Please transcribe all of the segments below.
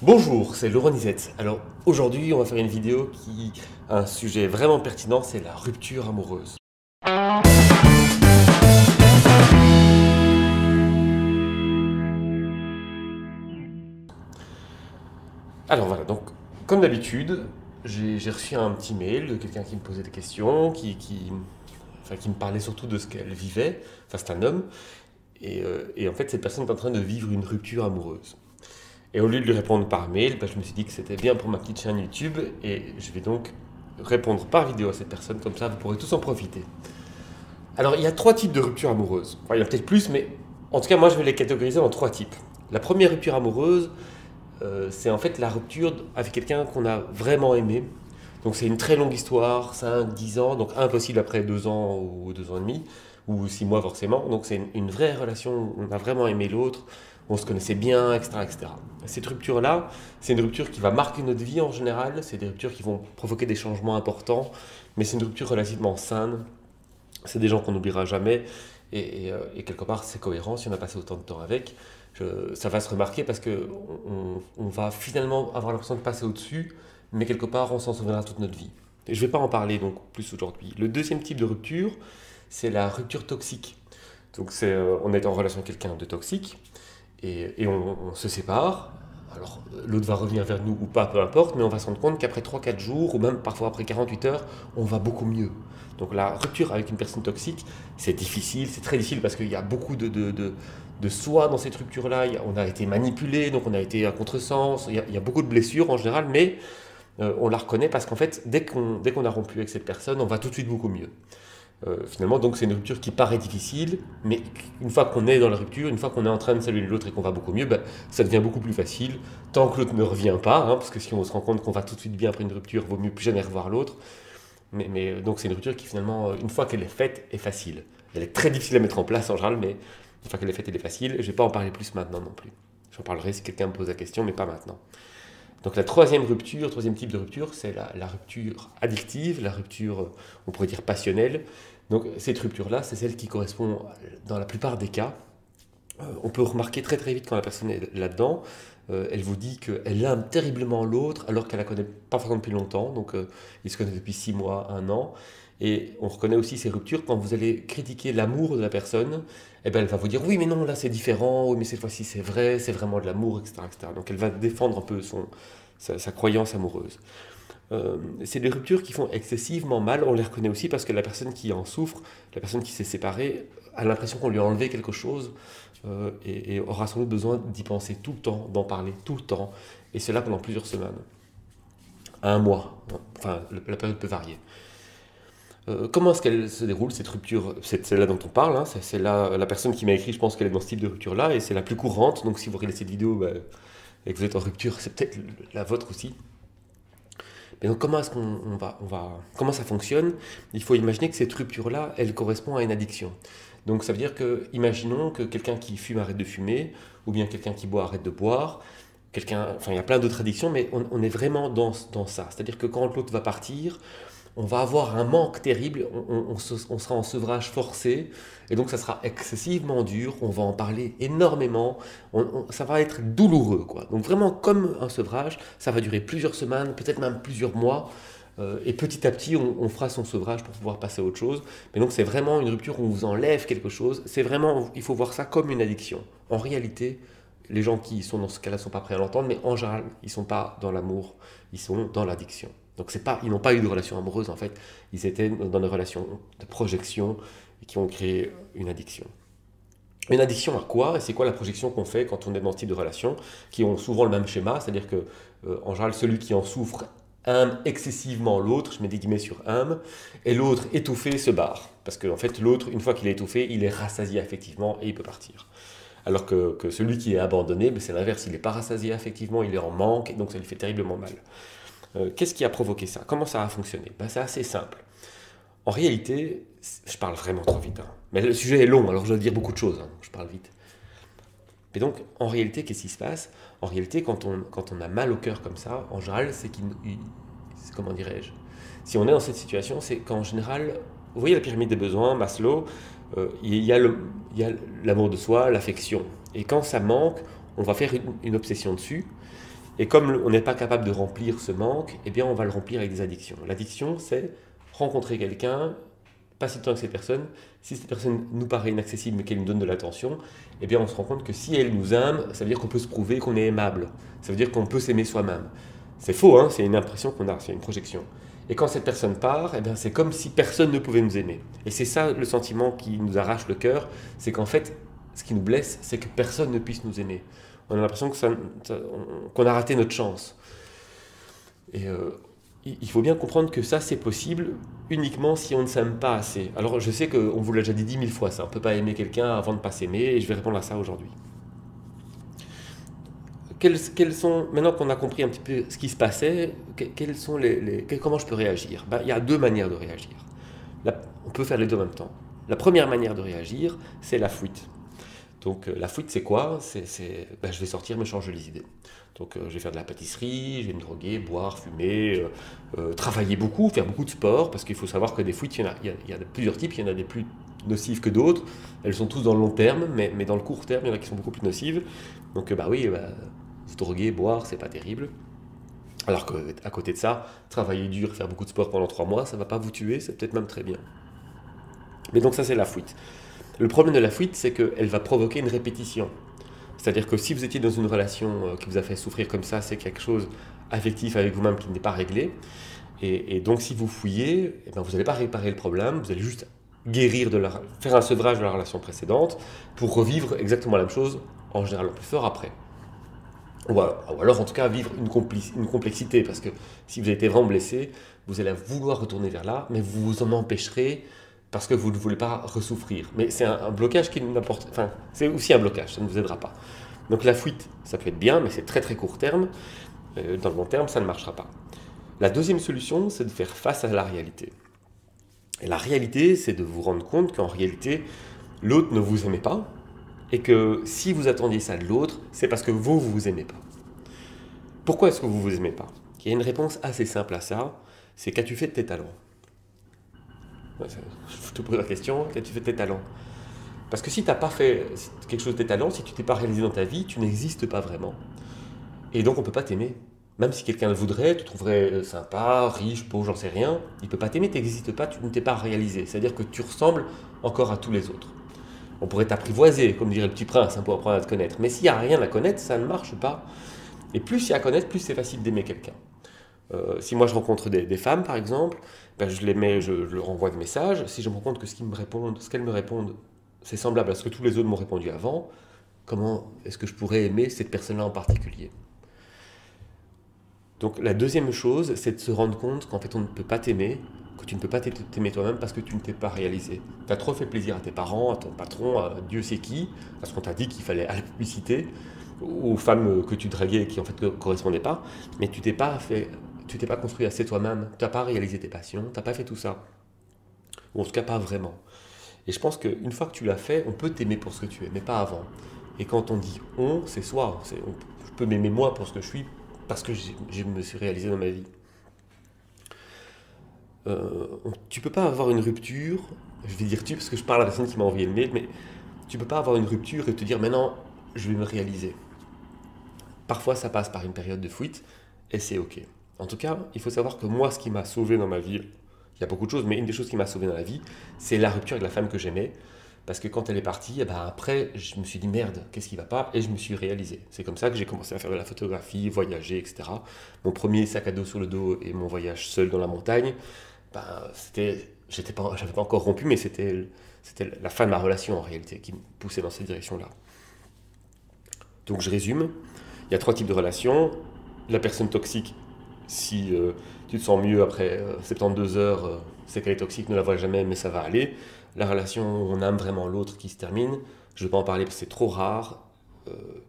Bonjour, c'est Laurent Nisette. Alors aujourd'hui, on va faire une vidéo qui a un sujet vraiment pertinent, c'est la rupture amoureuse. Alors voilà, donc comme d'habitude, j'ai reçu un petit mail de quelqu'un qui me posait des questions, qui me parlait surtout de ce qu'elle vivait. Enfin, c'est un homme, et en fait, cette personne est en train de vivre une rupture amoureuse. Et au lieu de lui répondre par mail, je me suis dit que c'était bien pour ma petite chaîne YouTube, et je vais donc répondre par vidéo à cette personne, comme ça vous pourrez tous en profiter. Alors, il y a trois types de ruptures amoureuses. Enfin, il y en a peut-être plus, mais en tout cas, moi, je vais les catégoriser en trois types. La première rupture amoureuse, c'est en fait la rupture avec quelqu'un qu'on a vraiment aimé. Donc, c'est une très longue histoire, 5, 10 ans, donc impossible après 2 ans ou 2 ans et demi, ou 6 mois forcément. Donc, c'est une vraie relation, on a vraiment aimé l'autre, on se connaissait bien, etc., etc. Cette rupture-là, c'est une rupture qui va marquer notre vie en général, c'est des ruptures qui vont provoquer des changements importants, mais c'est une rupture relativement saine. C'est des gens qu'on n'oubliera jamais et quelque part c'est cohérent si on a passé autant de temps avec. Ça va se remarquer parce qu'on va finalement avoir l'impression de passer au-dessus, mais quelque part on s'en souviendra toute notre vie. Et je ne vais pas en parler donc plus aujourd'hui. Le deuxième type de rupture, c'est la rupture toxique. Donc on est en relation avec quelqu'un de toxique et on se sépare. Alors l'autre va revenir vers nous ou pas, peu importe, mais on va se rendre compte qu'après 3 4 jours, ou même parfois après 48 heures, on va beaucoup mieux. Donc la rupture avec une personne toxique, c'est difficile, c'est très difficile parce qu'il y a beaucoup de soi dans cette rupture-là. On a été manipulé, donc on a été à contresens, il y a beaucoup de blessures en général, mais on la reconnaît parce qu'en fait, dès qu'on a rompu avec cette personne, on va tout de suite beaucoup mieux. Finalement, donc c'est une rupture qui paraît difficile, mais une fois qu'on est dans la rupture, une fois qu'on est en train de saluer l'autre et qu'on va beaucoup mieux, ça devient beaucoup plus facile, tant que l'autre ne revient pas, hein, parce que si on se rend compte qu'on va tout de suite bien après une rupture, il vaut mieux plus jamais revoir l'autre. Donc c'est une rupture qui finalement, une fois qu'elle est faite, est facile. Elle est très difficile à mettre en place en général, mais une fois qu'elle est faite, elle est facile. Je ne vais pas en parler plus maintenant non plus. J'en parlerai si quelqu'un me pose la question, mais pas maintenant. Donc la troisième type de rupture, c'est la rupture addictive, la rupture, on pourrait dire passionnelle. Donc cette rupture-là, c'est celle qui correspond, dans la plupart des cas, on peut remarquer très très vite quand la personne est là-dedans, elle vous dit qu'elle aime terriblement l'autre alors qu'elle la connaît pas forcément depuis longtemps, donc ils se connaissent depuis 6 mois, 1 an. Et on reconnaît aussi ces ruptures quand vous allez critiquer l'amour de la personne, eh ben elle va vous dire oui mais non là c'est différent, oui mais cette fois-ci c'est vrai, c'est vraiment de l'amour, etc., etc. Donc elle va défendre un peu sa croyance amoureuse. C'est des ruptures qui font excessivement mal, on les reconnaît aussi parce que la personne qui en souffre, la personne qui s'est séparée, a l'impression qu'on lui a enlevé quelque chose et aura sans doute besoin d'y penser tout le temps, d'en parler tout le temps, et cela pendant plusieurs semaines, un mois, enfin la période peut varier. Comment est-ce qu'elle se déroule cette rupture? C'est celle-là dont on parle, hein, c'est la personne qui m'a écrit, je pense qu'elle est dans ce type de rupture-là, et c'est la plus courante, donc si vous regardez cette vidéo et que vous êtes en rupture, c'est peut-être la vôtre aussi. Mais donc comment est-ce comment ça fonctionne? Il faut imaginer que cette rupture-là, elle correspond à une addiction. Donc ça veut dire que, imaginons que quelqu'un qui fume arrête de fumer, ou bien quelqu'un qui boit arrête de boire, enfin il y a plein d'autres addictions, mais on est vraiment dans ça. C'est-à-dire que quand l'autre va partir, on va avoir un manque terrible, on sera en sevrage forcé, et donc ça sera excessivement dur, on va en parler énormément, ça va être douloureux, quoi. Donc vraiment comme un sevrage, ça va durer plusieurs semaines, peut-être même plusieurs mois, et petit à petit on fera son sevrage pour pouvoir passer à autre chose. Mais donc c'est vraiment une rupture où on vous enlève quelque chose, c'est vraiment, il faut voir ça comme une addiction. En réalité, les gens qui sont dans ce cas-là ne sont pas prêts à l'entendre, mais en général, ils ne sont pas dans l'amour, ils sont dans l'addiction. Donc ils n'ont pas eu de relation amoureuse en fait, ils étaient dans des relations de projection et qui ont créé une addiction. Une addiction à quoi? Et c'est quoi la projection qu'on fait quand on est dans ce type de relations qui ont souvent le même schéma, c'est-à-dire que en général celui qui en souffre aime excessivement l'autre, je mets des guillemets sur aime, et l'autre étouffé se barre. Parce qu'en fait l'autre, une fois qu'il est étouffé, il est rassasié affectivement et il peut partir. Alors que celui qui est abandonné, c'est l'inverse, il n'est pas rassasié affectivement, il est en manque, et donc ça lui fait terriblement mal. Qu'est-ce qui a provoqué ça? Comment ça a fonctionné? C'est assez simple. En réalité, je parle vraiment trop vite, hein. Mais le sujet est long, alors je dois dire beaucoup de choses, hein. Je parle vite. Mais donc, en réalité, qu'est-ce qui se passe? En réalité, quand on a mal au cœur comme ça, en général, comment dirais-je? Si on est dans cette situation, c'est qu'en général, vous voyez la pyramide des besoins, Maslow, il y a l'amour de soi, l'affection. Et quand ça manque, on va faire une obsession dessus. Et comme on n'est pas capable de remplir ce manque, eh bien on va le remplir avec des addictions. L'addiction, c'est rencontrer quelqu'un, passer du temps avec cette personne. Si cette personne nous paraît inaccessible mais qu'elle nous donne de l'attention, eh bien on se rend compte que si elle nous aime, ça veut dire qu'on peut se prouver qu'on est aimable. Ça veut dire qu'on peut s'aimer soi-même. C'est faux, hein, c'est une impression qu'on a, c'est une projection. Et quand cette personne part, eh bien c'est comme si personne ne pouvait nous aimer. Et c'est ça le sentiment qui nous arrache le cœur, c'est qu'en fait, ce qui nous blesse, c'est que personne ne puisse nous aimer. On a l'impression qu'on a raté notre chance. Et il faut bien comprendre que ça, c'est possible uniquement si on ne s'aime pas assez. Alors, je sais qu'on vous l'a déjà dit 10 000 fois, ça. On ne peut pas aimer quelqu'un avant de ne pas s'aimer, et je vais répondre à ça aujourd'hui. Maintenant qu'on a compris un petit peu ce qui se passait, comment je peux réagir? Il y a deux manières de réagir. On peut faire les deux en même temps. La première manière de réagir, c'est la fuite. Donc la fuite, c'est quoi? Je vais sortir, me changer les idées. Donc je vais faire de la pâtisserie, je vais me droguer, boire, fumer, travailler beaucoup, faire beaucoup de sport, parce qu'il faut savoir que des fuites, il y a de plusieurs types, il y en a des plus nocives que d'autres. Elles sont tous dans le long terme, mais dans le court terme, il y en a qui sont beaucoup plus nocives. Donc se droguer, boire, c'est pas terrible. Alors qu'à côté de ça, travailler dur, faire beaucoup de sport pendant 3 mois, ça va pas vous tuer, c'est peut-être même très bien. Mais donc ça, c'est la fuite. Le problème de la fuite, c'est qu'elle va provoquer une répétition. C'est-à-dire que si vous étiez dans une relation qui vous a fait souffrir comme ça, c'est quelque chose affectif avec vous-même qui n'est pas réglé. Et donc si vous fouillez, vous n'allez pas réparer le problème, vous allez juste faire un sevrage de la relation précédente pour revivre exactement la même chose, en général plus fort après. Ou alors en tout cas vivre une complexité, parce que si vous avez été vraiment blessé, vous allez vouloir retourner vers là, mais vous vous en empêcherez parce que vous ne voulez pas ressouffrir. Mais c'est un blocage qui n'importe... Enfin, c'est aussi un blocage, ça ne vous aidera pas. Donc la fuite, ça peut être bien, mais c'est très très court terme. Dans le long terme, ça ne marchera pas. La deuxième solution, c'est de faire face à la réalité. Et la réalité, c'est de vous rendre compte qu'en réalité, l'autre ne vous aimait pas, et que si vous attendiez ça de l'autre, c'est parce que vous vous aimez pas. Pourquoi est-ce que vous vous aimez pas? Il y a une réponse assez simple à ça, c'est qu'as-tu fait de tes talents? Je te pose la question, qu'as-tu fait de tes talents? Parce que si tu n'as pas fait quelque chose de tes talents, si tu t'es pas réalisé dans ta vie, tu n'existes pas vraiment. Et donc on ne peut pas t'aimer. Même si quelqu'un le voudrait, tu trouverais sympa, riche, pauvre, j'en sais rien, il ne peut pas t'aimer, tu n'existes pas, tu ne t'es pas réalisé. C'est-à-dire que tu ressembles encore à tous les autres. On pourrait t'apprivoiser, comme dirait le petit prince, pour apprendre à te connaître. Mais s'il n'y a rien à connaître, ça ne marche pas. Et plus il y a à connaître, plus c'est facile d'aimer quelqu'un. Si moi je rencontre des femmes, par exemple, je leur envoie des messages. Si je me rends compte que ce qu'elles me répondent, c'est semblable à ce que tous les autres m'ont répondu avant, comment est-ce que je pourrais aimer cette personne-là en particulier? Donc la deuxième chose, c'est de se rendre compte qu'en fait on ne peut pas t'aimer, que tu ne peux pas t'aimer toi-même parce que tu ne t'es pas réalisé. Tu as trop fait plaisir à tes parents, à ton patron, à Dieu sait qui, à ce qu'on t'a dit qu'il fallait à la publicité, aux femmes que tu draguais et qui en fait ne correspondaient pas, mais tu t'es pas construit assez toi-même, tu n'as pas réalisé tes passions, tu n'as pas fait tout ça. Ou en tout cas pas vraiment. Et je pense qu'une fois que tu l'as fait, on peut t'aimer pour ce que tu es, mais pas avant. Et quand on dit on, c'est soi. Je peux m'aimer moi pour ce que je suis, parce que je me suis réalisé dans ma vie. Tu peux pas avoir une rupture, je vais dire tu parce que je parle à la personne qui m'a envoyé le mail, mais tu peux pas avoir une rupture et te dire maintenant je vais me réaliser. Parfois ça passe par une période de fuite et c'est ok. En tout cas, il faut savoir que moi, ce qui m'a sauvé dans ma vie, il y a beaucoup de choses, mais une des choses qui m'a sauvé dans la vie, c'est la rupture avec la femme que j'aimais. Parce que quand elle est partie, après, je me suis dit merde, qu'est-ce qui va pas? Et je me suis réalisé. C'est comme ça que j'ai commencé à faire de la photographie, voyager, etc. Mon premier sac à dos sur le dos et mon voyage seul dans la montagne, j'avais pas encore rompu, mais c'était la fin de ma relation en réalité qui me poussait dans cette direction-là. Donc je résume, il y a 3 types de relations. La personne toxique, si tu te sens mieux après 72 heures, c'est qu'elle est toxique, ne la vois jamais, mais ça va aller. La relation où on aime vraiment l'autre qui se termine, je ne vais pas en parler parce que c'est trop rare,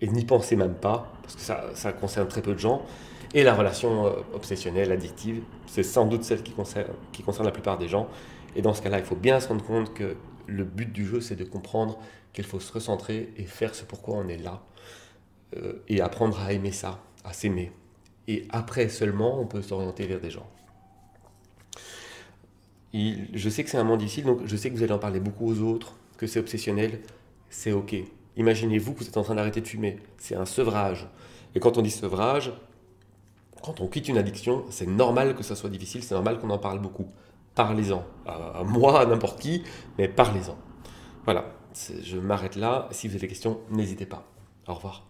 et n'y pensez même pas, parce que ça concerne très peu de gens. Et la relation obsessionnelle, addictive, c'est sans doute celle qui concerne la plupart des gens. Et dans ce cas-là, il faut bien se rendre compte que le but du jeu, c'est de comprendre qu'il faut se recentrer et faire ce pourquoi on est là. Et apprendre à aimer ça, à s'aimer. Et après seulement, on peut s'orienter vers des gens. Je sais que c'est un monde difficile, donc je sais que vous allez en parler beaucoup aux autres, que c'est obsessionnel, c'est ok. Imaginez-vous que vous êtes en train d'arrêter de fumer, c'est un sevrage. Et quand on dit sevrage, Quand on quitte une addiction, c'est normal que ça soit difficile, c'est normal qu'on en parle beaucoup. Parlez-en. À moi, à n'importe qui, mais parlez-en. Voilà, je m'arrête là. Si vous avez des questions, n'hésitez pas. Au revoir.